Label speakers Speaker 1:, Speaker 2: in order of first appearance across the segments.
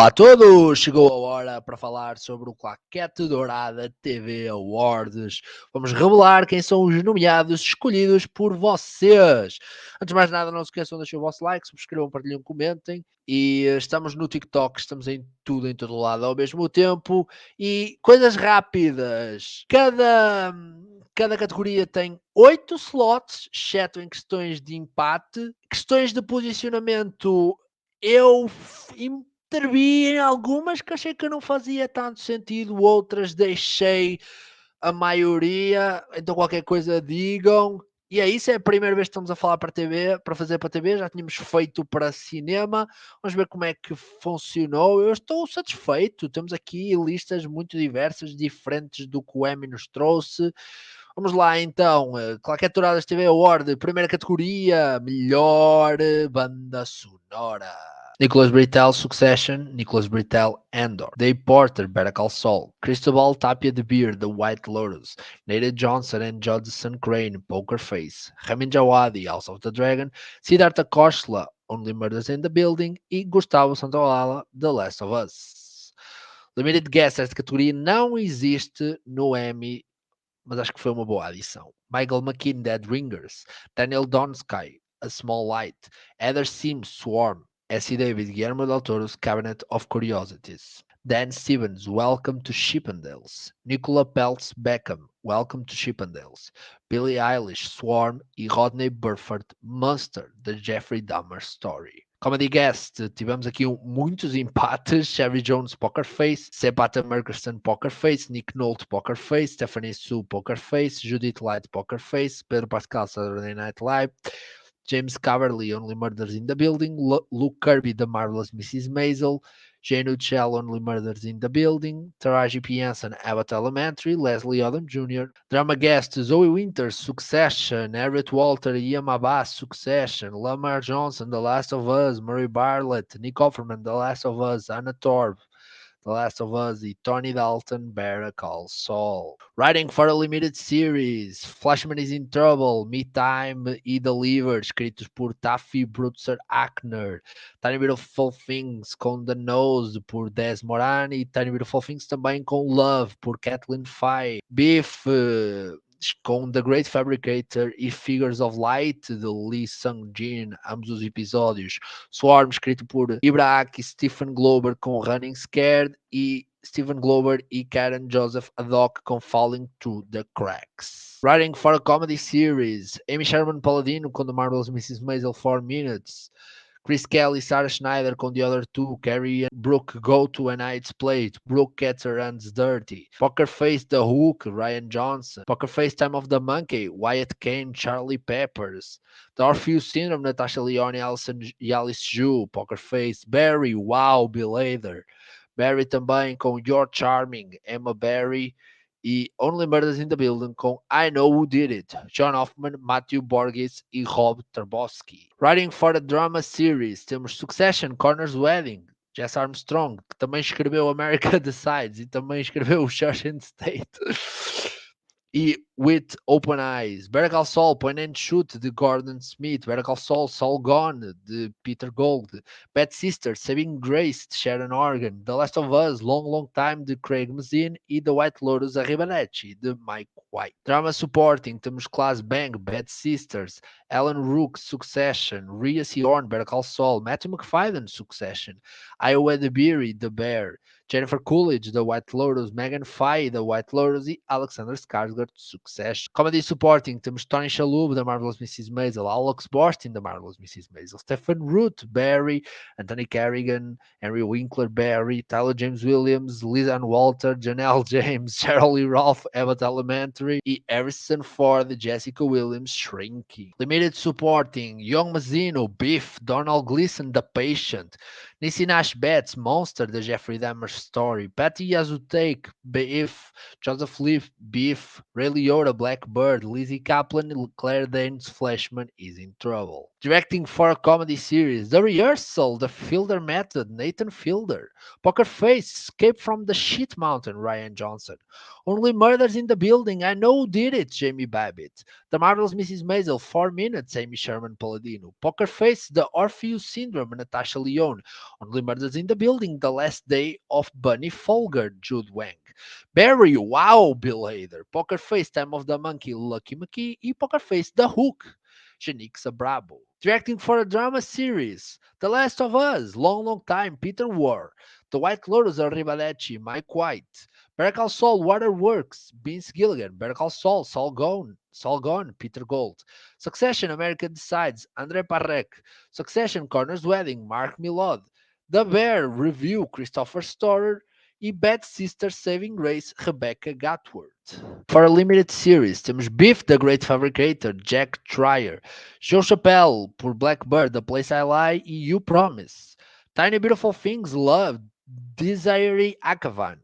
Speaker 1: Olá a todos! Chegou a hora para falar sobre o Claquete Dourada TV Awards. Vamos revelar quem são os nomeados escolhidos por vocês. Antes de mais nada, não se esqueçam de deixar o vosso like, subscrevam, partilhem, comentem. E estamos no TikTok, estamos em tudo, em todo lado ao mesmo tempo. E coisas rápidas. Cada categoria tem 8 slots, exceto em questões de empate. Questões de posicionamento, eu intervi em algumas que achei que não fazia tanto sentido, outras deixei a maioria, então qualquer coisa digam. E é isso, é a primeira vez que estamos a falar para TV, para fazer para TV, já tínhamos feito para cinema, vamos ver como é que funcionou. Eu estou satisfeito, temos aqui listas muito diversas, diferentes do que o Emmy nos trouxe. Vamos lá então, Claquete Dourada TV Award, primeira categoria, melhor banda sonora. Nicholas Britell, Succession, Nicholas Britell, Andor, Dave Porter, Better Call Saul, Cristobal Tapia de Beer, The White Lotus, Nathan Johnson and Judson Crane, Poker Face, Ramin Djawadi, House of the Dragon, Siddhartha Khosla, Only Murders in the Building e Gustavo Santaolalla, The Last of Us. Limited Guest, esta categoria não existe no Emmy, mas acho que foi uma boa adição. Michael McKean, Dead Ringers, Daniel Donsky, A Small Light, Heather Sims, Swarm, S.E. David, Guillermo del Toro's Cabinet of Curiosities, Dan Stevens, Welcome to Chippendales, Nicola Peltz Beckham, Welcome to Chippendales, Billie Eilish, Swarm e Rodney Burford, Monster, The Jeffrey Dahmer Story. Comedy Guest, tivemos aqui muitos empates, Chevy Jones, Poker Face, Sepata Merkerson, Poker Face, Nick Nolte, Poker Face, Stephanie Sue, Poker Face, Judith Light, Poker Face, Pedro Pascal, Saturday Night Live, James Caverly, Only Murders in the Building, Luke Kirby, The Marvelous Mrs. Maisel, Jane Uchel, Only Murders in the Building, Taraji P. Henson, Abbott Elementary, Leslie Odom Jr., Drama Guest, Zoe Winters, Succession, Everett Walter, Ian Abbas, Succession, Lamar Johnson, The Last of Us, Murray Bartlett, Nick Offerman, The Last of Us, Anna Torv, The Last of Us e Tony Dalton, Better Call Saul. Writing for a Limited Series, Flashman is in Trouble, Me Time e Delivered, escritos por Taffy Brutzer Ackner. Tiny Beautiful Things com The Nose, por Des Morani, e Tiny Beautiful Things também com Love, por Kathleen Feige. Beef, com The Great Fabricator e Figures of Light, de Lee Sung-jin, ambos os episódios. Swarm, escrito por Ibrahim Stephen Glover, com Running Scared, e Stephen Glover e Karen Joseph Haddock com Falling Through the Cracks. Writing for a Comedy Series, Amy Sherman Palladino com The Marvelous Mrs. Maisel, 4 Minutes. Chris Kelly, Sarah Schneider com The Other Two, Carrie and Brooke Go to a Night's Plate, Brooke Gets Her Hands Dirty, Poker Face The Hook, Ryan Johnson, Poker Face Time of the Monkey, Wyatt Kane, Charlie Peppers, The Orpheus Syndrome, Natasha Lyonne, Alison e Alice Ju, Poker Face, Barry, Wow, Bill Hader, Barry também com You're Charming, Emma Barry, e Only Murders in the Building com I Know Who Did It, John Hoffman, Matthew Borges e Rob Trabowski. Writing for a Drama Series, temos Succession, Connor's Wedding, Jess Armstrong, que também escreveu America Decides e também escreveu Church and State. E With Open Eyes, Better Call Saul, Point and Shoot, de Gordon Smith, Better Call Saul, Saul Gone, de Peter Gold, Bad Sisters, Saving Grace, de Sharon Organ, The Last of Us, Long Long Time, de Craig Mazin e The White Lotus, a Ribanetti, de Mike White. Drama Supporting, temos Class Bang, Bad Sisters, Alan Rook, Succession, Rhea Seahorn, Better Call Saul, Matthew McFadden, Succession, Iowa DeBeery, The Bear, Jennifer Coolidge, The White Lotus, Megan Fay, The White Lotus e Alexander Skarsgård, Succession. Comedy Supporting, temos Tony Shalhoub, The Marvelous Mrs. Maisel, Alex Borstein, The Marvelous Mrs. Maisel, Stephen Root, Barry, Anthony Carrigan, Henry Winkler, Barry, Tyler James Williams, Lizanne Walter, Janelle James, Cheryl Lee Ralph, Abbott Elementary e Harrison Ford, Jessica Williams, Shrinking. Limited Supporting, Young Mazzino, Biff, Donald Gleason, The Patient, Niecy Nash Betts, Monster, The Jeffrey Dahmer Story, Patty Yazutake, Biff, Joseph Leaf, Biff, Ray Liotta, Blackbird, Lizzie Kaplan, Claire Danes, Flashman is in Trouble. Directing for a Comedy Series, The Rehearsal, The Fielder Method, Nathan Fielder, Poker Face, Escape from the Shit Mountain, Ryan Johnson, Only Murders in the Building, I Know Who Did It, Jamie Babbitt, The Marvelous Mrs. Maisel, 4 Minutes, Amy Sherman Palladino, Poker Face, The Orpheus Syndrome, Natasha Lyonne, Only Murders in the Building, The Last Day of Bunny Folger, Jude Wang. Barry, Wow, Bill Hader. Poker Face, Time of the Monkey, Lucky McKee. E Poker Face, The Hook, Shanixa Bravo. Directing for a drama series, The Last of Us, Long Long Time, Peter War. The White Lotus, Arrivederci, Mike White. Better Call Saul, Waterworks, Vince Gilligan. Better Call Saul, Saul Gone, Peter Gold. Succession, America Decides, Andre Parrek. Succession, Corner's Wedding, Mark Milod. The Bear, Review, Christopher Storer. E Bad Sister Saving Grace, Rebecca Gatworth. For a limited series, temos Beef, The Great Fabricator, Jack Trier. Joe Chappelle, por Blackbird, The Place I Lie e You Promise. Tiny Beautiful Things, Love, Desiree Akavan.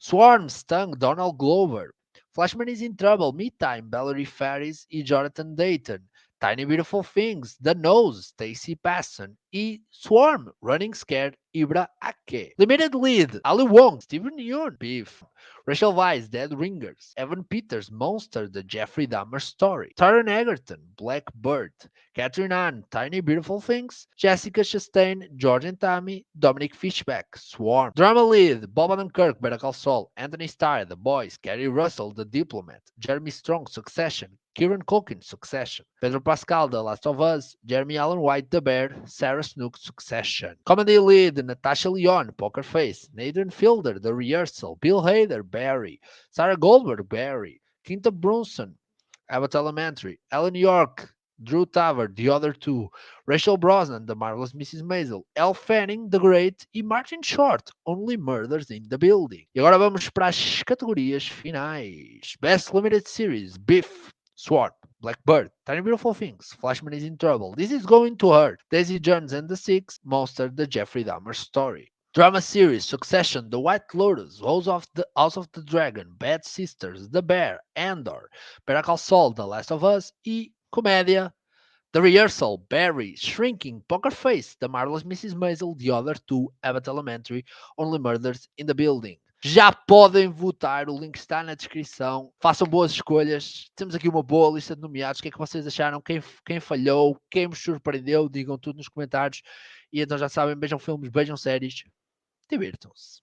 Speaker 1: Swarm, Stung, Donald Glover. Flashman is in Trouble, Me Time, Valerie Faris e Jonathan Dayton. Tiny Beautiful Things, The Nose, Stacey Passon. E Swarm, Running Scared, Ibra Ake. Limited Lead, Ali Wong, Steven Yeun, Beef. Rachel Weisz, Dead Ringers. Evan Peters, Monster, The Jeffrey Dahmer Story. Taron Egerton, Blackbird. Catherine Ann, Tiny Beautiful Things. Jessica Chastain, George and Tammy. Dominic Fishback, Swarm. Drama Lead, Bob Odenkirk, Better Call Saul. Anthony Starr, The Boys. Kerry Russell, The Diplomat. Jeremy Strong, Succession. Kieran Culkin, Succession. Pedro Pascal, The Last of Us. Jeremy Allen White, The Bear. Sarah Snook, Succession. Comedy Lead, Natasha Lyonne, Poker Face. Nathan Fielder, The Rehearsal. Bill Hader, Barry. Sarah Goldberg, Barry. Quinta Brunson, Abbott Elementary. Ellen York, Drew Taver, The Other Two. Rachel Brosnan, The Marvelous Mrs. Maisel. Elle Fanning, The Great. E Martin Short, Only Murders in the Building. E agora vamos para as categorias finais. Best Limited Series, Beef. Swarm, Blackbird, Tiny Beautiful Things, Flashman is in Trouble, This is Going to Hurt, Daisy Jones and the Six, Monster, The Jeffrey Dahmer Story. Drama Series, Succession, The White Lotus, House of the Dragon, Bad Sisters, The Bear, Andor, Better Call Saul, The Last of Us e Comédia, The Rehearsal, Barry, Shrinking, Poker Face, The Marvelous Mrs. Maisel, The Other Two, Abbott Elementary, Only Murders in the Building. Já podem votar, o link está na descrição. Façam boas escolhas. Temos aqui uma boa lista de nomeados. O que é que vocês acharam? Quem falhou? Quem vos surpreendeu? Digam tudo nos comentários. E então já sabem, beijam filmes, beijam séries. Divirtam-se.